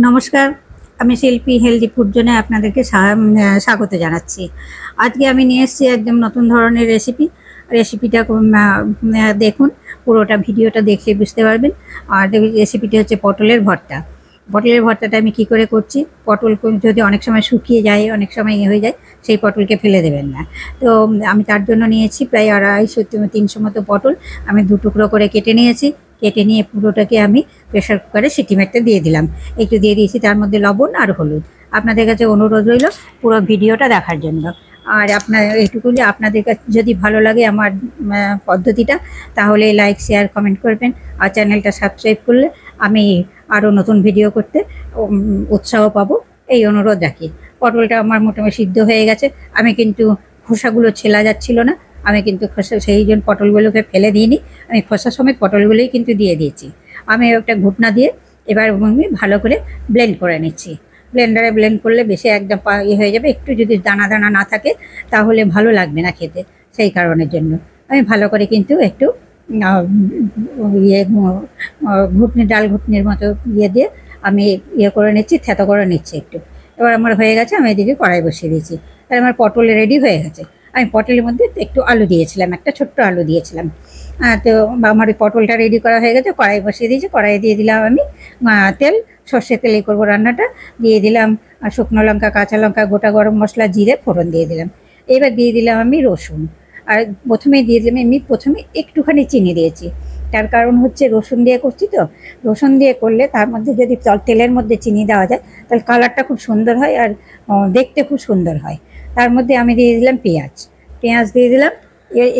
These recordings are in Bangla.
নমস্কার, আমি শিল্পী হেলদি ফুড জোনে আপনাদেরকে স্বাগত জানাচ্ছি। আজকে আমি নিয়ে এসেছি একদম নতুন ধরনের রেসিপিটা দেখুন, পুরোটা ভিডিওটা দেখলে বুঝতে পারবেন। আর রেসিপিটা হচ্ছে পটলের ভর্তা। পটলের ভর্তাটা আমি কি করে করছি, পটল যদি অনেক সময় শুকিয়ে যায়, অনেক সময় হয়ে যায়, সেই পটলকে ফেলে দেবেন না। তো আমি তার জন্য নিয়েছি প্রায় 250-300 মতো পটল। আমি 2 টুকরো করে কেটে নিয়েছি। কেটে নিয়ে পুরোটাকে আমি প্রেশার কুকারে সিটি মারতে দিয়ে দিলাম। একটু দিয়ে দিয়েছি তার মধ্যে লবণ আর হলুদ। আপনাদের কাছে অনুরোধ রইল পুরো ভিডিওটা দেখার জন্য। আর আপনার এইটুকু যে আপনাদের কাছে যদি ভালো লাগে আমার পদ্ধতিটা, তাহলে লাইক শেয়ার কমেন্ট করবেন। আর চ্যানেলটা সাবস্ক্রাইব করলে আমি আরও নতুন ভিডিও করতে উৎসাহ পাবো, এই অনুরোধ রাখি। পটলটা আমার মোটামুটি সিদ্ধ হয়ে গেছে। আমি কিন্তু খোসাগুলো ছেলা যাচ্ছিল না, আমি কিন্তু সেই জন্য পটলগুলোকে ফেলে দিইনি। আমি খোসা সমেত পটলগুলোই কিন্তু দিয়ে দিয়েছি। আমি একটা ঘুটনা দিয়ে এবার আমি ভালো করে ব্লেন্ড করে নিচ্ছি। ব্লেন্ডারে ব্লেন্ড করলে বেশি একদম হয়ে যাবে। একটু যদি দানা দানা না থাকে তাহলে ভালো লাগবে না খেতে, সেই কারণের জন্য আমি ভালো করে কিন্তু একটু ডাল ঘুটনির মতো দিয়ে আমি করে নিচ্ছি, থেতো করে নিচ্ছি একটু। এবার আমার হয়ে গেছে, আমি এদিকে কড়াই বসিয়ে দিয়েছি। তাহলে আমার পটল রেডি হয়ে গেছে। আমি পটলের মধ্যে একটু আলু দিয়েছিলাম, একটা ছোট্ট আলু দিয়েছিলাম। তো আমার ওই পটলটা রেডি করা হয়ে গেছে, কড়াই বসিয়ে দিয়েছি। কড়াইয়ে দিয়ে দিলাম আমি তেল, সর্ষের তেলেই করবো রান্নাটা। দিয়ে দিলাম শুকনো লঙ্কা, কাঁচা লঙ্কা, গোটা গরম মশলা, জিরে ফোড়ন দিয়ে দিলাম। এবার দিয়ে দিলাম আমি রসুন। আর প্রথমেই দিয়ে দিলাম, আমি প্রথমে একটুখানি চিনি দিয়েছি। তার কারণ হচ্ছে রসুন দিয়ে করছি তো, রসুন দিয়ে করলে তার মধ্যে যদি তেলের মধ্যে চিনি দেওয়া যায় তাহলে কালারটা খুব সুন্দর হয় আর দেখতে খুব সুন্দর হয়। তার মধ্যে আমি দিয়ে দিলাম পেঁয়াজ দিয়ে দিলাম।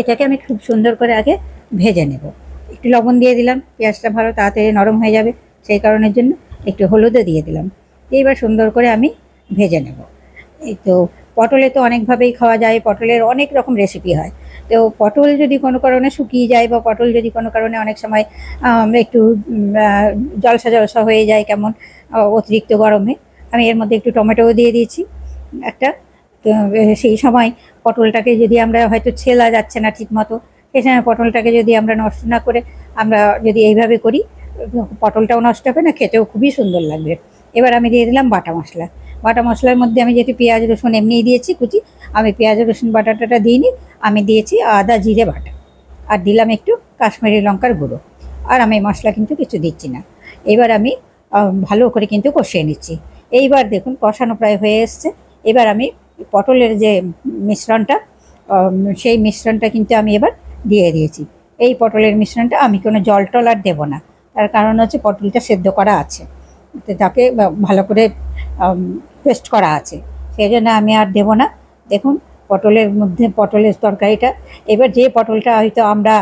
এটাকে আমি খুব সুন্দর করে আগে ভেজে নেব। একটু লবণ দিয়ে দিলাম, পেঁয়াজটা ভালো তাড়াতাড়ি নরম হয়ে যাবে, সেই কারণের জন্য একটু হলুদও দিয়ে দিলাম। এইবার সুন্দর করে আমি ভেজে নেব। এই তো পটলে তো অনেকভাবেই খাওয়া যায়, পটলের অনেক রকম রেসিপি হয়। তো পটল যদি কোনো কারণে শুকিয়ে যায় বা পটল যদি কোনো কারণে অনেক সময় একটু জলসা জলসা হয়ে যায় কেমন অতিরিক্ত গরমে, আমি এর মধ্যে একটু টমেটোও দিয়ে দিয়েছি একটা। তো সেই সময় পটলটাকে যদি আমরা হয়তো ছেলা যাচ্ছে না ঠিক মতো, সেই সময় পটলটাকে যদি আমরা নষ্ট না করে আমরা যদি এইভাবে করি, পটলটাও নষ্ট হবে না, খেতেও খুবই সুন্দর লাগবে। এবার আমি দিয়ে দিলাম বাটা মশলা। বাটা মশলার মধ্যে আমি যেহেতু পেঁয়াজ রসুন এমনিই দিয়েছি কুচি, আমি পেঁয়াজ রসুন বাটাটা দিইনি। আমি দিয়েছি আদা জিরে বাটা, আর দিলাম একটু কাশ্মীরি লঙ্কার গুঁড়ো। আর আমি মশলা কিন্তু কিছু দিচ্ছি না। এবার আমি ভালো করে কিন্তু কষিয়ে নিচ্ছি। এইবার দেখুন কষানো প্রায় হয়ে এসছে। এবার আমি পটলের যে মিশ্রণটা, সেই মিশ্রণটা কিন্তু আমি এবার দিয়ে দিয়েছি। এই পটলের মিশ্রণটা আমি কোনো জল টল আর দেবো না, তার কারণ হচ্ছে পটলটা সেদ্ধ করা আছে, তাকে ভালো করে পেস্ট করা আছে, সেই জন্য আমি আর দেবো না। দেখুন পটলের মধ্যে পটলের তরকারিটা, এবার যে পটলটা হয়তো আমরা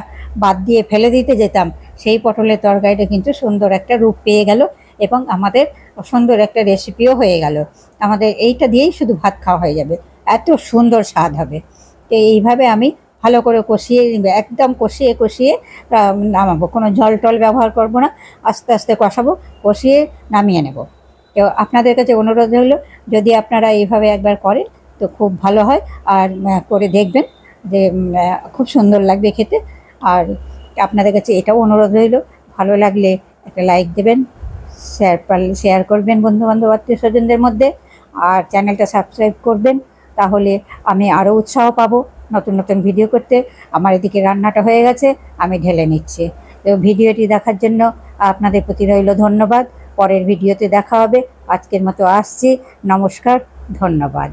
বাদ দিয়ে ফেলে দিতে যেতাম, সেই পটলের তরকারিটা কিন্তু সুন্দর একটা রূপ পেয়ে গেল এবং আমাদের সুন্দর একটা রেসিপিও হয়ে গেল। আমাদের এইটা দিয়েই শুধু ভাত খাওয়া হয়ে যাবে, এত সুন্দর স্বাদ হবে। তো এইভাবে আমি ভালো করে কষিয়ে একদম কষিয়ে নামাবো, কোনো জল টল ব্যবহার করব না, আস্তে আস্তে কষাবো, কষিয়ে নামিয়ে নেব। তো আপনাদের কাছে অনুরোধ হলো যদি আপনারা এইভাবে একবার করেন তো খুব ভালো হয়। আর করে দেখবেন যে খুব সুন্দর লাগবে খেতে। আর আপনাদের কাছে এটাও অনুরোধ রইল, ভালো লাগলে একটা লাইক দেবেন, শেয়ার করবেন বন্ধুবান্ধব আত্মীয় স্বজনদের মধ্যে, আর চ্যানেলটা সাবস্ক্রাইব করবেন। তাহলে আমি আরও উৎসাহ পাবো নতুন নতুন ভিডিও করতে। আমার এদিকে রান্নাটা হয়ে গেছে, আমি ঢেলে নিচ্ছি। তো ভিডিওটি দেখার জন্য আপনাদের প্রতি রইল ধন্যবাদ। পরের ভিডিওতে দেখা হবে। আজকের মতো আসছি, নমস্কার, ধন্যবাদ।